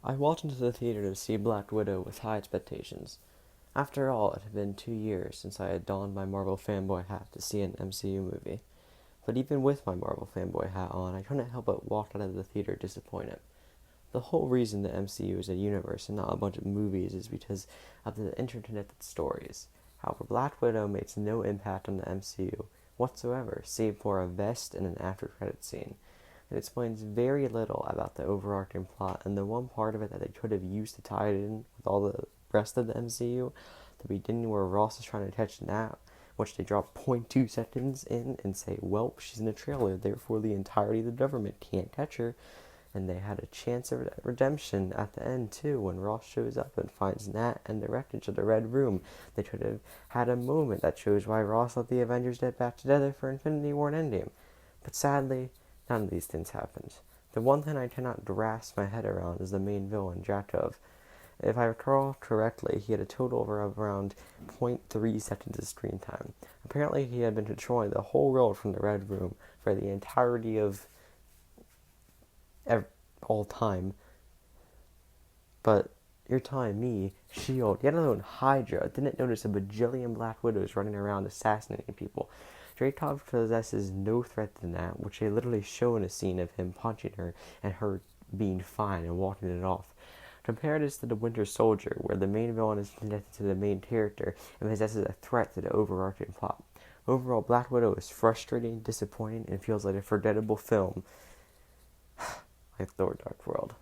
I walked into the theater to see Black Widow with high expectations. After all, it had been 2 years since I had donned my Marvel fanboy hat to see an MCU movie. But even with my Marvel fanboy hat on, I couldn't help but walk out of the theater disappointed. The whole reason the MCU is a universe and not a bunch of movies is because of the interconnected stories. However, Black Widow makes no impact on the MCU whatsoever, save for a vest and an after-credit scene. It explains very little about the overarching plot, and the one part of it that they could have used to tie it in with all the rest of the MCU, the beginning where Ross is trying to catch Nat, which they drop point 0.2 seconds in and say, well, she's in a trailer, therefore the entirety of the government can't catch her. And they had a chance of redemption at the end, too, when Ross shows up and finds Nat and the wreckage of the Red Room. They could have had a moment that shows why Ross let the Avengers get back together for Infinity War and Endgame. But sadly, none of these things happened. The one thing I cannot grasp my head around is the main villain, Jakov. If I recall correctly, he had a total of around zero point 0.3 seconds of screen time. Apparently, he had been controlling the whole world from the Red Room for the entirety of all time. But you're telling me S.H.I.E.L.D., yet alone Hydra, didn't notice a bajillion Black Widows running around assassinating people. Dreykov possesses no threat to that, which they literally show in a scene of him punching her and her being fine and walking it off. Compare this to the Winter Soldier, where the main villain is connected to the main character and possesses a threat to the overarching plot. Overall, Black Widow is frustrating, disappointing, and feels like a forgettable film like Thor: Dark World.